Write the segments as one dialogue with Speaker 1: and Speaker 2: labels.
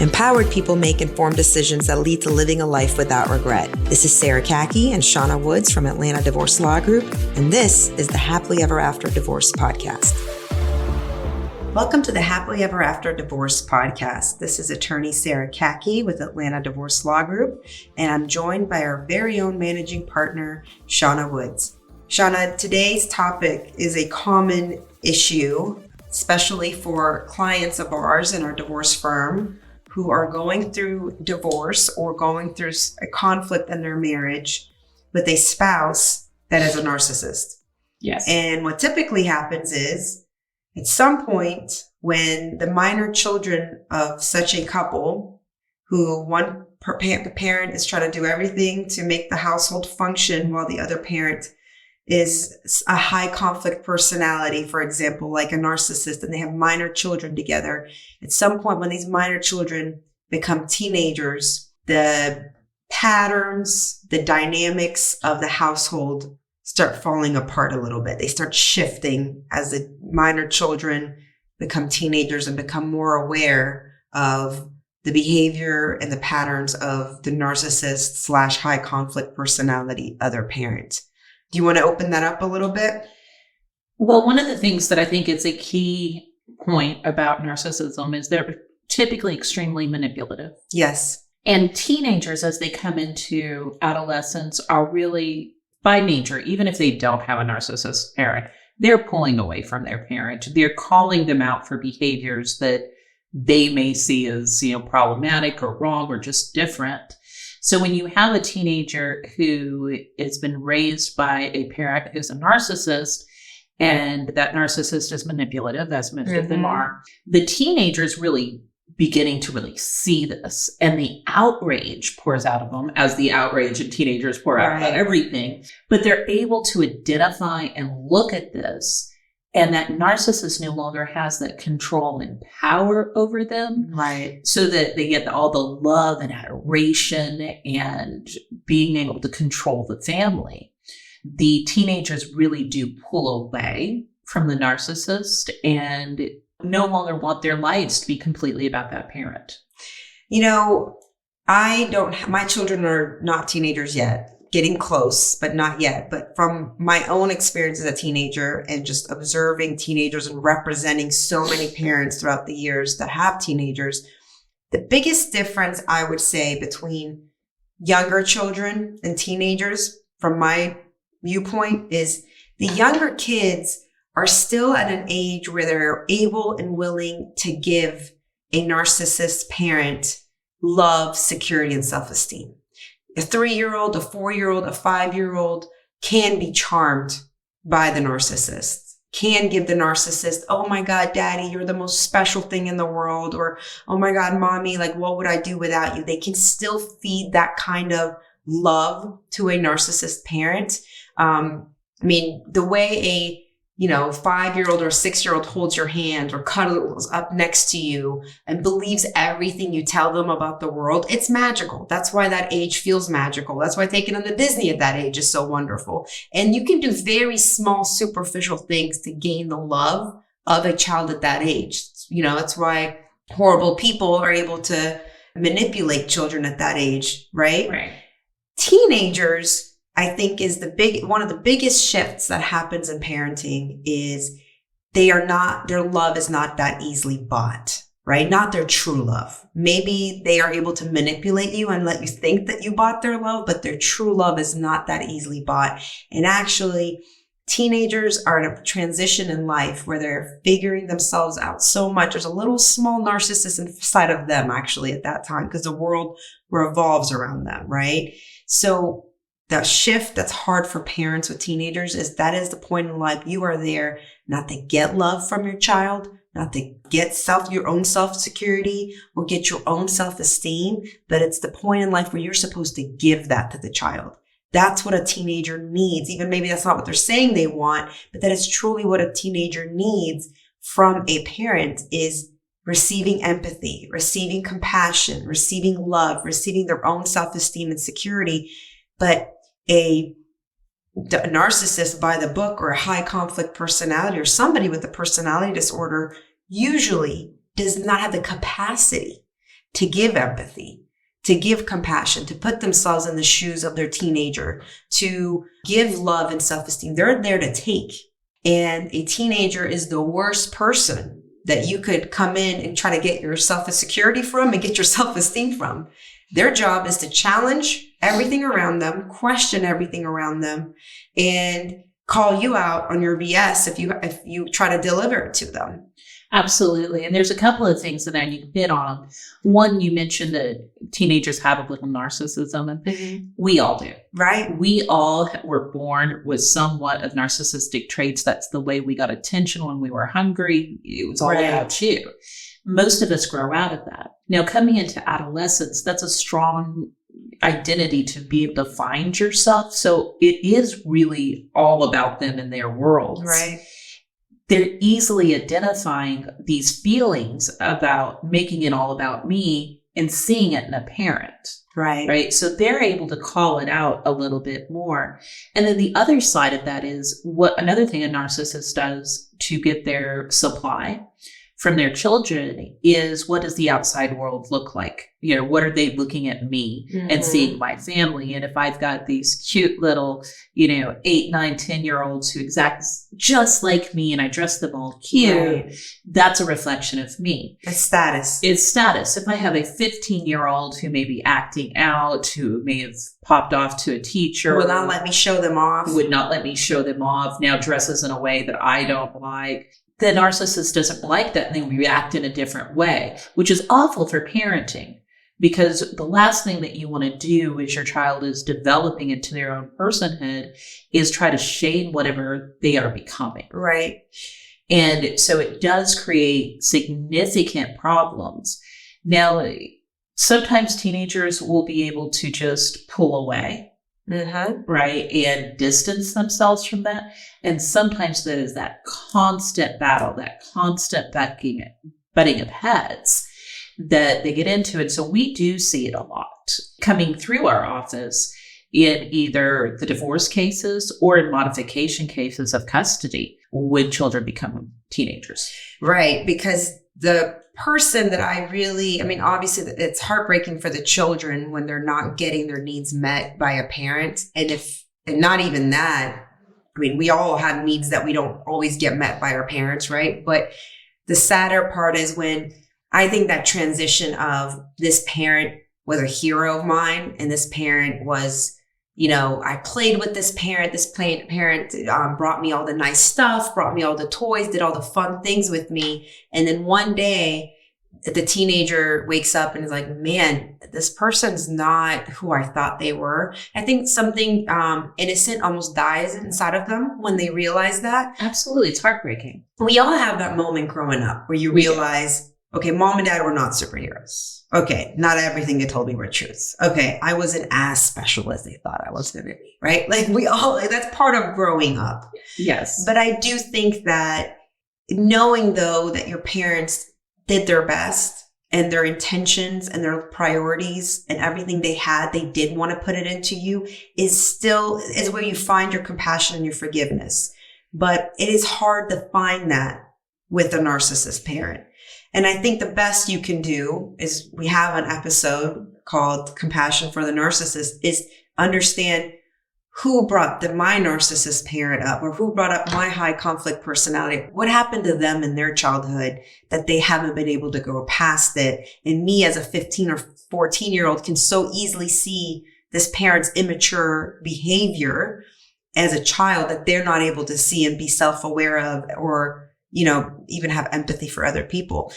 Speaker 1: Empowered people make informed decisions that lead to living a life without regret. This is Sarah Kaki and Shauna Woods from Atlanta Divorce Law Group, and this is the Happily Ever After Divorce Podcast. Welcome to the Happily Ever After Divorce Podcast. This is attorney Sarah Kaki with Atlanta Divorce Law Group, and I'm joined by our very own managing partner, Shauna Woods. Shauna, today's topic is a common issue, especially for clients of ours in our divorce firm who are going through divorce or going through a conflict in their marriage with a spouse that is a narcissist.
Speaker 2: Yes.
Speaker 1: And what typically happens is, at some point, when the minor children of such a couple, who the parent is trying to do everything to make the household function while the other parent is a high conflict personality, for example, like a narcissist, and they have minor children together. At some point when these minor children become teenagers, the patterns, the dynamics of the household start falling apart a little bit. They start shifting as the minor children become teenagers and become more aware of the behavior and the patterns of the narcissist / high conflict personality other parent. Do you want to open that up a little bit?
Speaker 2: Well, one of the things that I think is a key point about narcissism is they're typically extremely manipulative.
Speaker 1: Yes.
Speaker 2: And teenagers, as they come into adolescence, are really, by nature, even if they don't have a narcissist parent, they're pulling away from their parent. They're calling them out for behaviors that they may see as, problematic or wrong or just different. So when you have a teenager who has been raised by a parent who's a narcissist, and that narcissist is manipulative, as most of them are, the teenager is really beginning to really see this, and the outrage pours out of them, as the outrage in teenagers pour out about everything. But they're able to identify and look at this, and that narcissist no longer has that control and power over them.
Speaker 1: Right.
Speaker 2: So that they get all the love and adoration and being able to control the family. The teenagers really do pull away from the narcissist and no longer want their lives to be completely about that parent.
Speaker 1: My children are not teenagers yet. Getting close, but not yet. But from my own experience as a teenager and just observing teenagers and representing so many parents throughout the years that have teenagers, the biggest difference I would say between younger children and teenagers, from my viewpoint, is the younger kids are still at an age where they're able and willing to give a narcissist parent love, security, and self-esteem. A 3-year-old, a 4-year-old, a 5-year-old can be charmed by the narcissist, can give the narcissist, oh my God, daddy, you're the most special thing in the world. Or, oh my God, mommy, like, what would I do without you? They can still feed that kind of love to a narcissist parent. The way a 5-year-old or 6-year-old holds your hand or cuddles up next to you and believes everything you tell them about the world, it's magical. That's why that age feels magical. That's why taking them to Disney at that age is so wonderful. And you can do very small, superficial things to gain the love of a child at that age. That's why horrible people are able to manipulate children at that age, right?
Speaker 2: Right.
Speaker 1: Teenagers, I think, is one of the biggest shifts that happens in parenting is their love is not that easily bought, right? Not their true love. Maybe they are able to manipulate you and let you think that you bought their love, but their true love is not that easily bought. And actually, teenagers are in a transition in life where they're figuring themselves out so much. There's a little small narcissist inside of them actually at that time, because the world revolves around them, right? So the shift that's hard for parents with teenagers is that is the point in life you are there not to get love from your child, not to get your own self-security or get your own self-esteem, but it's the point in life where you're supposed to give that to the child. That's what a teenager needs. Even maybe that's not what they're saying they want, but that is truly what a teenager needs from a parent, is receiving empathy, receiving compassion, receiving love, receiving their own self-esteem and security. But a narcissist by the book, or a high conflict personality, or somebody with a personality disorder, usually does not have the capacity to give empathy, to give compassion, to put themselves in the shoes of their teenager, to give love and self-esteem. They're there to take. And a teenager is the worst person that you could come in and try to get your self-security from and get your self-esteem from. Their job is to challenge everything around them, question everything around them, and call you out on your BS if you try to deliver it to them.
Speaker 2: Absolutely. And there's a couple of things that I need to hit on. One, you mentioned that teenagers have a little narcissism, and we all do.
Speaker 1: Right.
Speaker 2: We all were born with somewhat of narcissistic traits. That's the way we got attention when we were hungry. It was all about you. Most of us grow out of that. Now, coming into adolescence, that's a strong identity to be able to find yourself. So it is really all about them and their worlds.
Speaker 1: Right.
Speaker 2: They're easily identifying these feelings about making it all about me and seeing it in a parent. Right. So they're able to call it out a little bit more. And then the other side of that is what another thing a narcissist does to get their supply from their children is, what does the outside world look like? You know, what are they looking at me and seeing my family? And if I've got these cute little, 8, 9, 10-year-olds who exact just like me and I dress them all cute, that's a reflection of me.
Speaker 1: It's status.
Speaker 2: It's status. If I have a 15-year-old who may be acting out, who may have popped off to a teacher.
Speaker 1: Will not let me show them off.
Speaker 2: Would not let me show them off. Now dresses in a way that I don't like. The narcissist doesn't like that and they react in a different way, which is awful for parenting, because the last thing that you want to do as your child is developing into their own personhood is try to shame whatever they are becoming.
Speaker 1: Right.
Speaker 2: And so it does create significant problems. Now, sometimes teenagers will be able to just pull away. Right. And distance themselves from that. And sometimes that is that constant battle, that constant butting of heads that they get into. And so we do see it a lot coming through our office in either the divorce cases or in modification cases of custody when children become teenagers.
Speaker 1: Right. Because the person that obviously it's heartbreaking for the children when they're not getting their needs met by a parent. And not even that, we all have needs that we don't always get met by our parents, right? But the sadder part is when I think that transition of this parent was a hero of mine and this parent was, I played with this parent. This parent brought me all the nice stuff, brought me all the toys, did all the fun things with me. And then one day the teenager wakes up and is like, man, this person's not who I thought they were. I think something innocent almost dies inside of them when they realize that.
Speaker 2: Absolutely. It's heartbreaking.
Speaker 1: We all have that moment growing up where you realize, okay, mom and dad were not superheroes. Okay, not everything they told me were truths. Okay, I wasn't as special as they thought I was going to be, right? That's part of growing up.
Speaker 2: Yes.
Speaker 1: But I do think that knowing, though, that your parents did their best and their intentions and their priorities and everything they had, they did want to put it into you, is where you find your compassion and your forgiveness. But it is hard to find that with a narcissist parent. And I think the best you can do is, we have an episode called Compassion for the Narcissist, is understand who brought my narcissist parent up, or who brought up my high conflict personality. What happened to them in their childhood that they haven't been able to go past it? And me as a 15 or 14-year-old can so easily see this parent's immature behavior as a child that they're not able to see and be self-aware of, or even have empathy for other people.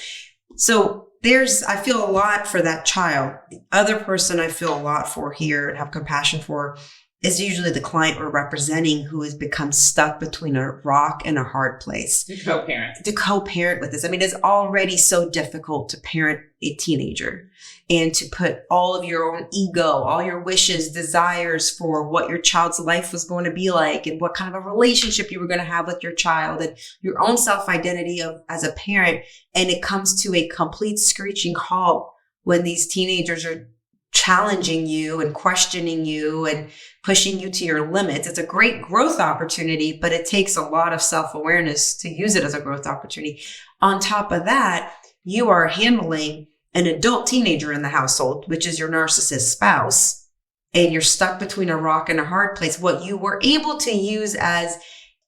Speaker 1: So I feel a lot for that child. The other person I feel a lot for here and have compassion for is usually the client we're representing, who has become stuck between a rock and a hard place.
Speaker 2: To co-parent.
Speaker 1: To co-parent with this. It's already so difficult to parent a teenager and to put all of your own ego, all your wishes, desires for what your child's life was going to be like and what kind of a relationship you were going to have with your child and your own self-identity as a parent. And it comes to a complete screeching halt when these teenagers are challenging you and questioning you and pushing you to your limits. It's a great growth opportunity, but it takes a lot of self-awareness to use it as a growth opportunity. On top of that, you are handling an adult teenager in the household, which is your narcissist spouse, and you're stuck between a rock and a hard place, what you were able to use as,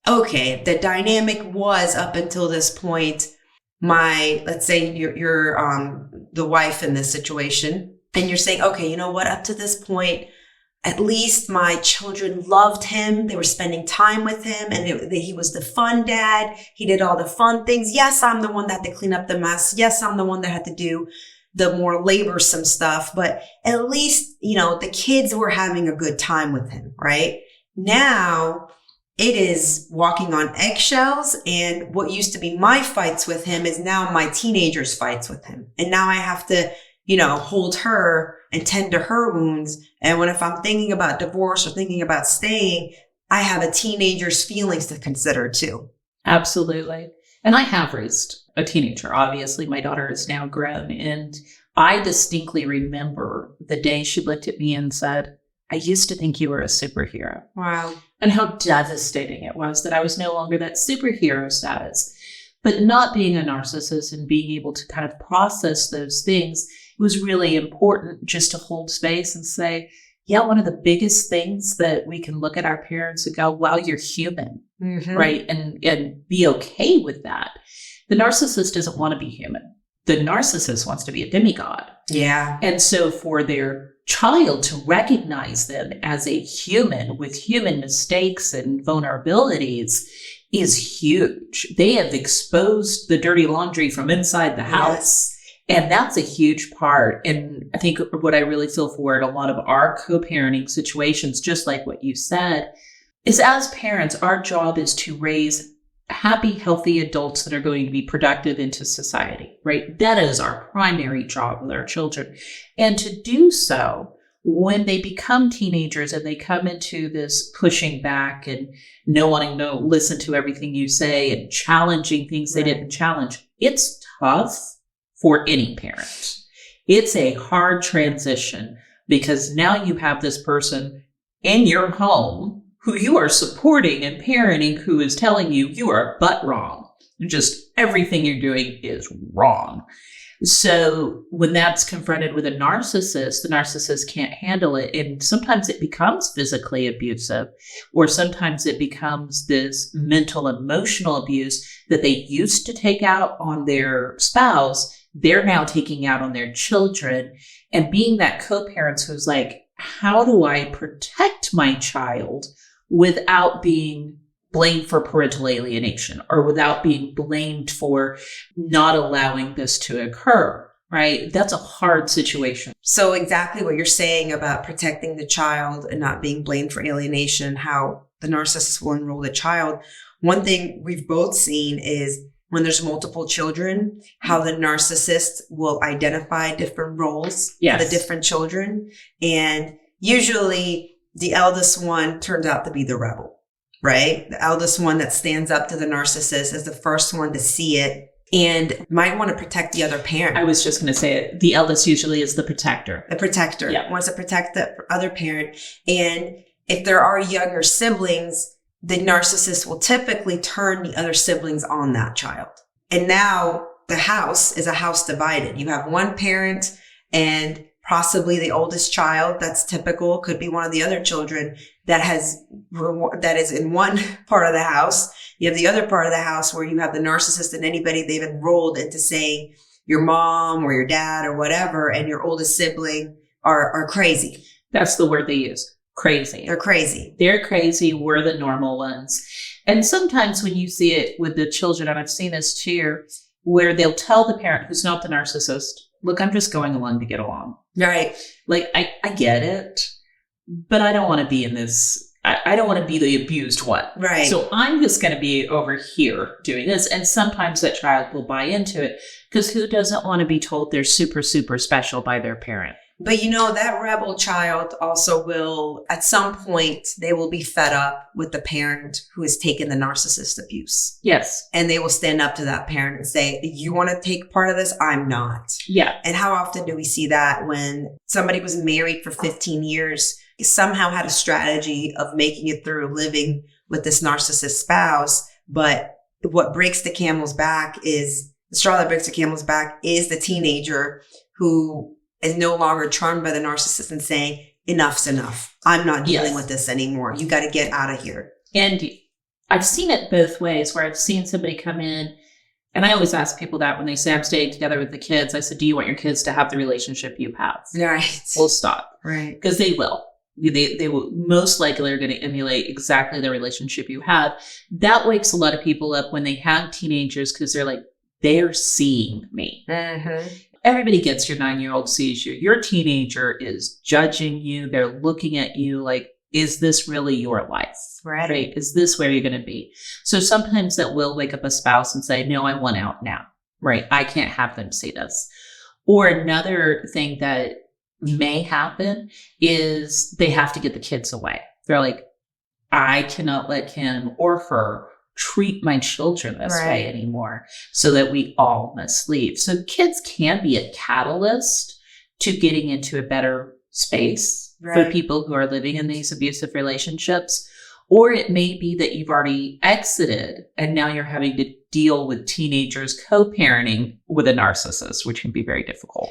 Speaker 1: okay, the dynamic was up until this point, let's say you're the wife in this situation, and you're saying, okay, you know what, up to this point, at least my children loved him. They were spending time with him, and he was the fun dad. He did all the fun things. Yes, I'm the one that had to clean up the mess. Yes, I'm the one that had to do the more laborsome stuff, but at least, the kids were having a good time with him, right? Now it is walking on eggshells, and what used to be my fights with him is now my teenager's fights with him. And now I have to, hold her and tend to her wounds. And if I'm thinking about divorce or thinking about staying, I have a teenager's feelings to consider too.
Speaker 2: Absolutely. And I have raised a teenager. Obviously, my daughter is now grown. And I distinctly remember the day she looked at me and said, I used to think you were a superhero.
Speaker 1: Wow.
Speaker 2: And how devastating it was that I was no longer that superhero status. But not being a narcissist and being able to kind of process those things, it was really important just to hold space and say, yeah, one of the biggest things that we can look at our parents and go, wow, you're human, right? And be okay with that. The narcissist doesn't want to be human. The narcissist wants to be a demigod.
Speaker 1: Yeah.
Speaker 2: And so for their child to recognize them as a human with human mistakes and vulnerabilities is huge. They have exposed the dirty laundry from inside the house. Yes. And that's a huge part. And I think what I really feel for in a lot of our co-parenting situations, just like what you said, is as parents, our job is to raise happy, healthy adults that are going to be productive into society, right? That is our primary job with our children. And to do so, when they become teenagers and they come into this pushing back and no wanting to listen to everything you say and challenging things they didn't challenge, it's tough for any parent. It's a hard transition because now you have this person in your home who you are supporting and parenting who is telling you you are but wrong. Just everything you're doing is wrong. So when that's confronted with a narcissist, the narcissist can't handle it. And sometimes it becomes physically abusive, or sometimes it becomes this mental, emotional abuse that they used to take out on their spouse. They're now taking out on their children, and being that co-parent who's like, how do I protect my child without being blamed for parental alienation or without being blamed for not allowing this to occur, right? That's a hard situation.
Speaker 1: So exactly what you're saying about protecting the child and not being blamed for alienation, how the narcissist will enroll the child. One thing we've both seen is when there's multiple children, how the narcissist will identify different roles for the different children. And usually the eldest one turns out to be the rebel, right? The eldest one that stands up to the narcissist is the first one to see it and might want to protect the other parent.
Speaker 2: I was just going to say it. The eldest usually is the protector.
Speaker 1: The protector wants to protect the other parent. And if there are younger siblings, the narcissist will typically turn the other siblings on that child. And now the house is a house divided. You have one parent and possibly the oldest child. That's typical. Could be one of the other children that is in one part of the house. You have the other part of the house where you have the narcissist and anybody they've enrolled into saying your mom or your dad or whatever, and your oldest sibling are crazy.
Speaker 2: That's the word they use. Crazy.
Speaker 1: They're crazy.
Speaker 2: They're crazy. We're the normal ones. And sometimes when you see it with the children, and I've seen this too, where they'll tell the parent who's not the narcissist, look, I'm just going along to get along.
Speaker 1: Right.
Speaker 2: Like, I get it, but I don't want to be in this. I don't want to be the abused one.
Speaker 1: Right.
Speaker 2: So I'm just going to be over here doing this. And sometimes that child will buy into it because who doesn't want to be told they're super, super special by their parent?
Speaker 1: But that rebel child also will, at some point, they will be fed up with the parent who has taken the narcissist abuse.
Speaker 2: Yes.
Speaker 1: And they will stand up to that parent and say, you want to take part of this? I'm not.
Speaker 2: Yeah.
Speaker 1: And how often do we see that when somebody was married for 15 years, somehow had a strategy of making it through living with this narcissist spouse, but what breaks the camel's back is the straw that breaks the camel's back is the teenager who is no longer charmed by the narcissist and saying, enough's enough. I'm not dealing with this anymore. You got to get out of here.
Speaker 2: And I've seen it both ways, where I've seen somebody come in, and I always ask people that when they say I'm staying together with the kids, I said, do you want your kids to have the relationship you have?
Speaker 1: Right.
Speaker 2: Full stop.
Speaker 1: Right.
Speaker 2: Because they will. They will most likely are going to emulate exactly the relationship you have. That wakes a lot of people up when they have teenagers, because they're like, they're seeing me.
Speaker 1: Mm-hmm.
Speaker 2: Everybody gets your 9-year-old sees you. Your teenager is judging you. They're looking at you like, is this really your life? Right? Is this where you're going to be? So sometimes that will wake up a spouse and say, no, I want out now. Right? I can't have them see this. Or another thing that may happen is they have to get the kids away. They're like, I cannot let him or her treat my children this way anymore, so that we all must leave. So kids can be a catalyst to getting into a better space for people who are living in these abusive relationships. Or it may be that you've already exited and now you're having to deal with teenagers co-parenting with a narcissist, which can be very difficult.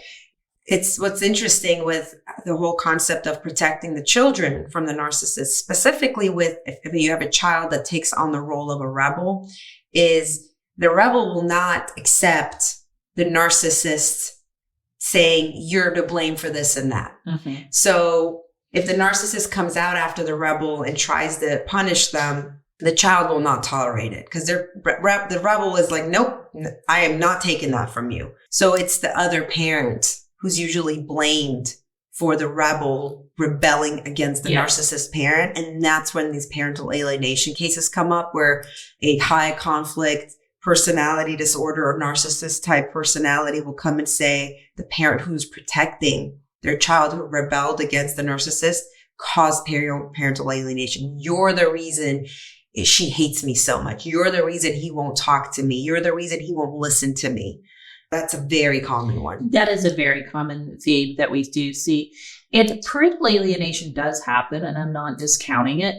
Speaker 1: It's what's interesting with the whole concept of protecting the children from the narcissist, specifically with if you have a child that takes on the role of a rebel, is the rebel will not accept the narcissist saying you're to blame for this and that. Mm-hmm. So if the narcissist comes out after the rebel and tries to punish them, the child will not tolerate it, because the rebel is like, nope, I am not taking that from you. So it's the other parent who's usually blamed for the rebel rebelling against the narcissist parent. And that's when these parental alienation cases come up, where a high conflict personality disorder or narcissist type personality will come and say the parent who's protecting their child who rebelled against the narcissist caused parental alienation. You're the reason she hates me so much. You're the reason he won't talk to me. You're the reason he won't listen to me. That's a very common one.
Speaker 2: That is a very common theme that we do see. And parental alienation does happen, and I'm not discounting it.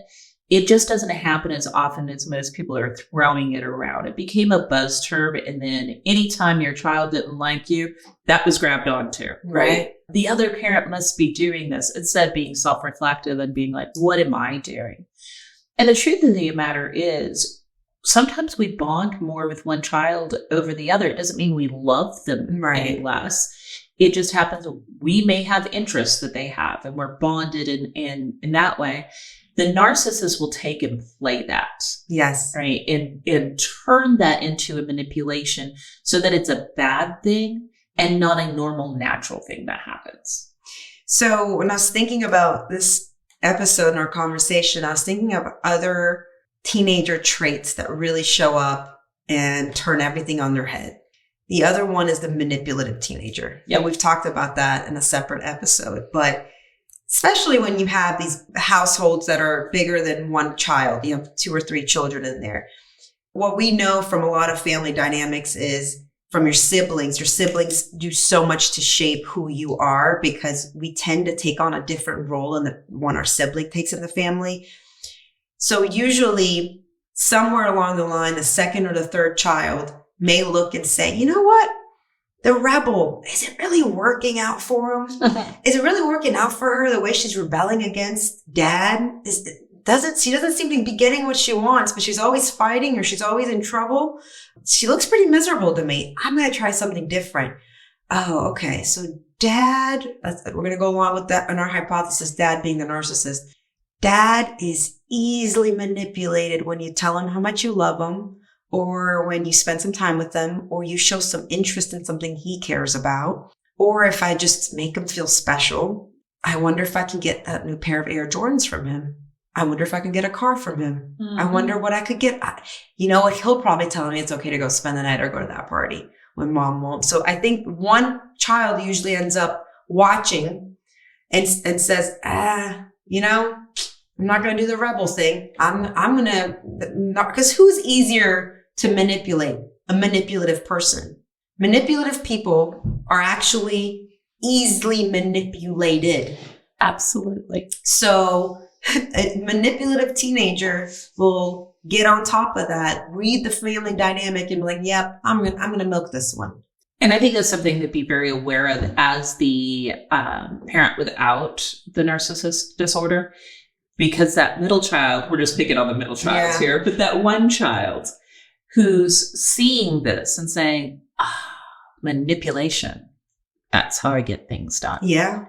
Speaker 2: It just doesn't happen as often as most people are throwing it around. It became a buzz term, and then anytime your child didn't like you, that was grabbed onto, right? The other parent must be doing this, instead of being self-reflective and being like, what am I doing? And the truth of the matter is, sometimes we bond more with one child over the other. It doesn't mean we love them any less. It just happens we may have interests that they have, and we're bonded in that way. The narcissist will take and play that.
Speaker 1: Yes.
Speaker 2: Right. And turn that into a manipulation so that it's a bad thing and not a normal, natural thing that happens.
Speaker 1: So when I was thinking about this episode in our conversation, I was thinking of other teenager traits that really show up and turn everything on their head. The other one is the manipulative teenager. Yeah, we've talked about that in a separate episode, but especially when you have these households that are bigger than one child, you have 2 or 3 children in there. What we know from a lot of family dynamics is from your siblings do so much to shape who you are, because we tend to take on a different role than the one our sibling takes in the family. So usually somewhere along the line, the second or the third child may look and say, you know what? The rebel, is it really working out for him? Is it really working out for her the way she's rebelling against dad? She doesn't seem to be getting what she wants, but she's always fighting, or she's always in trouble. She looks pretty miserable to me. I'm going to try something different. Oh, okay. So dad, we're going to go along with that in our hypothesis, dad being the narcissist. Dad is easily manipulated when you tell him how much you love him, or when you spend some time with them, or you show some interest in something he cares about. Or if I just make him feel special, I wonder if I can get that new pair of Air Jordans from him. I wonder if I can get a car from him. Mm-hmm. I wonder what I could get. You know what? He'll probably tell me it's okay to go spend the night or go to that party when mom won't. So I think one child usually ends up watching and says, I'm not going to do the rebel thing. I'm going to, because who's easier to manipulate? A manipulative person. Manipulative people are actually easily manipulated.
Speaker 2: Absolutely.
Speaker 1: So a manipulative teenager will get on top of that, read the family dynamic, and be like, yep, I'm going to milk this one.
Speaker 2: And I think that's something to be very aware of as the parent without the narcissist disorder, because that middle child, we're just picking on the middle child here, but that one child who's seeing this and saying, manipulation, that's how I get things done.
Speaker 1: Yeah.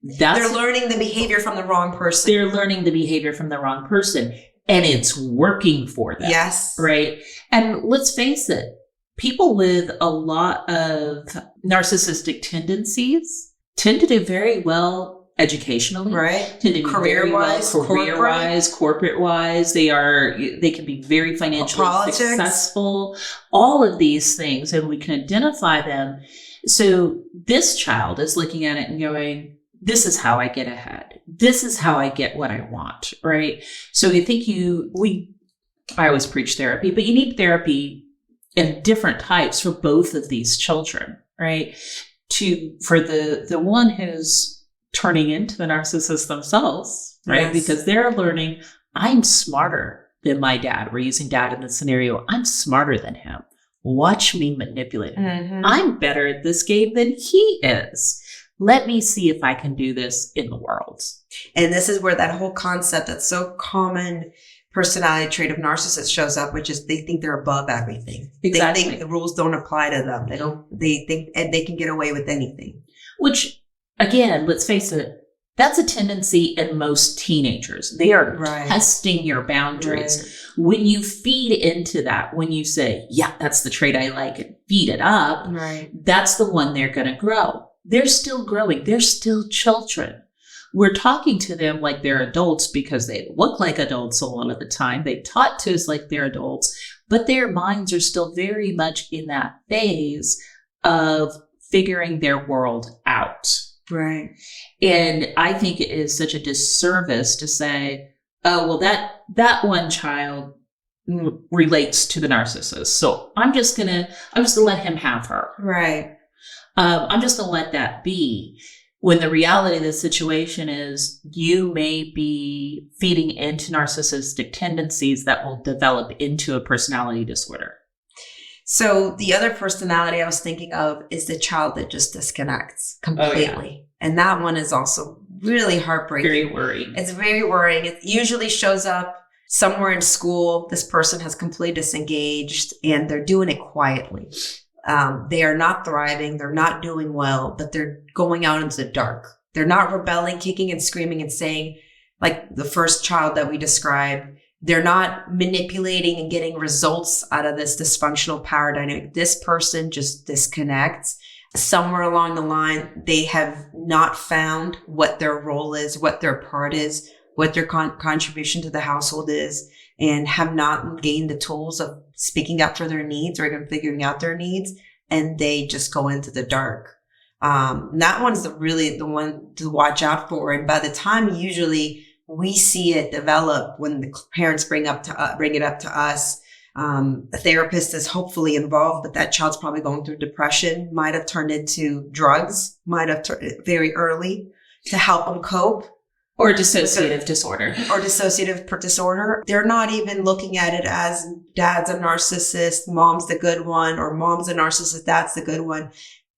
Speaker 1: They're learning the behavior from the wrong person.
Speaker 2: They're learning the behavior from the wrong person, and it's working for them.
Speaker 1: Yes.
Speaker 2: Right? And let's face it, people with a lot of narcissistic tendencies tend to do very well educationally,
Speaker 1: right?
Speaker 2: Tend to do career-wise, corporate-wise. They can be very financially successful. All of these things, and we can identify them. So this child is looking at it and going, this is how I get ahead. This is how I get what I want, right? So I think I always preach therapy, but you need therapy in different types for both of these children, right? For the one who's turning into the narcissist themselves, right? Yes. Because they're learning, I'm smarter than my dad. We're using dad in this scenario. I'm smarter than him. Watch me manipulate him. Mm-hmm. I'm better at this game than he is. Let me see if I can do this in the world.
Speaker 1: And this is where that whole concept that's so common personality trait of narcissist shows up, which is they think they're above everything.
Speaker 2: Exactly.
Speaker 1: They think the rules don't apply to them. They think and they can get away with anything.
Speaker 2: Which, again, let's face it, that's a tendency in most teenagers. They are testing your boundaries. Right. When you feed into that, when you say, yeah, that's the trait I like, and feed it up, that's the one they're going to grow. They're still growing. They're still children. We're talking to them like they're adults because they look like adults a lot of the time. They talk to us like they're adults, but their minds are still very much in that phase of figuring their world out.
Speaker 1: Right.
Speaker 2: And I think it is such a disservice to say, oh, well, that one child relates to the narcissist. So I'm just gonna let him have her.
Speaker 1: Right.
Speaker 2: I'm just gonna let that be. When the reality of the situation is you may be feeding into narcissistic tendencies that will develop into a personality disorder.
Speaker 1: So the other personality I was thinking of is the child that just disconnects completely. Oh, yeah. And that one is also really heartbreaking.
Speaker 2: Very worrying.
Speaker 1: It's very worrying. It usually shows up somewhere in school. This person has completely disengaged and they're doing it quietly. They are not thriving. They're not doing well, but they're going out into the dark. They're not rebelling, kicking and screaming and saying, like the first child that we described, they're not manipulating and getting results out of this dysfunctional power dynamic. This person just disconnects. Somewhere along the line, they have not found what their role is, what their part is, what their contribution to the household is, and have not gained the tools of speaking up for their needs or even figuring out their needs. And they just go into the dark. That one's really the one to watch out for. And by the time usually we see it develop when the parents bring it up to us, a therapist is hopefully involved, but that child's probably going through depression, might have turned into drugs, might have very early to help them cope.
Speaker 2: Or dissociative disorder.
Speaker 1: Or dissociative disorder. They're not even looking at it as dad's a narcissist, mom's the good one, or mom's a narcissist, dad's the good one.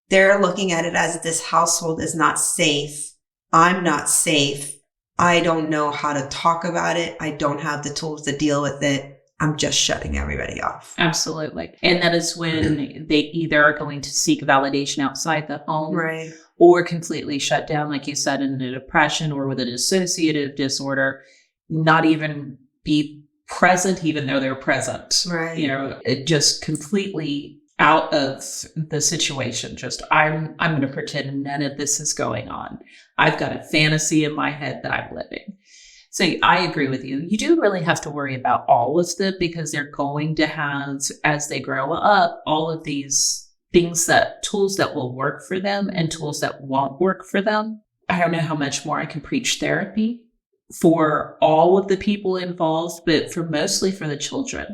Speaker 1: They're looking at it as this household is not safe. I'm not safe. I don't know how to talk about it. I don't have the tools to deal with it. I'm just shutting everybody off.
Speaker 2: Absolutely. And that is when they either are going to seek validation outside the home.
Speaker 1: Right.
Speaker 2: Or completely shut down, like you said, in a depression or with a dissociative disorder, not even be present, even though they're present.
Speaker 1: Right.
Speaker 2: Just completely out of the situation. Just, I'm going to pretend none of this is going on. I've got a fantasy in my head that I'm living. So I agree with you. You do really have to worry about all of them because they're going to have, as they grow up, all of these tools that will work for them and tools that won't work for them. I don't know how much more I can preach therapy for all of the people involved, but mostly for the children.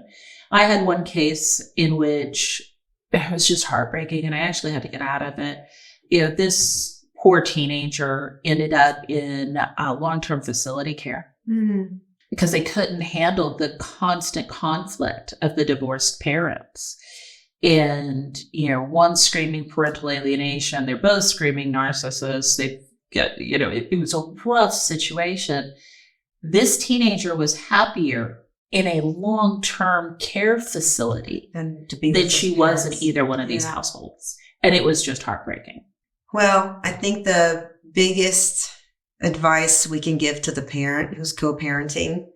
Speaker 2: I had one case in which it was just heartbreaking and I actually had to get out of it. This poor teenager ended up in long-term facility care because they couldn't handle the constant conflict of the divorced parents. and, one screaming parental alienation. They're both screaming narcissists. They get, it was a rough situation. This teenager was happier in a long-term care facility than she was in either one of these households. And it was just heartbreaking.
Speaker 1: Well, I think the biggest advice we can give to the parent who's co-parenting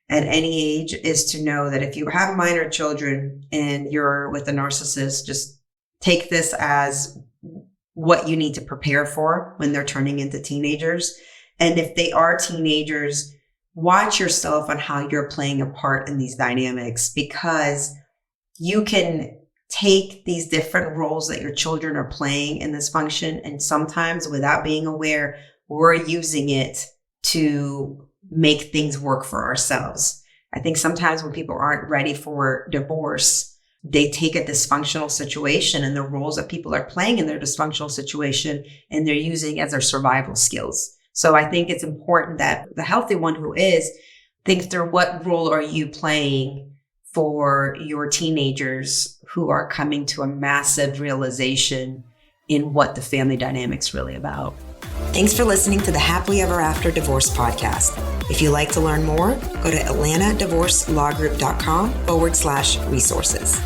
Speaker 1: at any age is to know that if you have minor children and you're with a narcissist, just take this as what you need to prepare for when they're turning into teenagers. And if they are teenagers, watch yourself on how you're playing a part in these dynamics, because you can take these different roles that your children are playing in this function, and sometimes without being aware, we're using it to make things work for ourselves. I think sometimes when people aren't ready for divorce, they take a dysfunctional situation and the roles that people are playing in their dysfunctional situation, and they're using it as their survival skills. So I think it's important that the healthy one who is thinks through, what role are you playing for your teenagers who are coming to a massive realization in what the family dynamic's really about. Thanks for listening to the Happily Ever After Divorce podcast. If you'd like to learn more, go to atlantadivorcelawgroup.com/resources.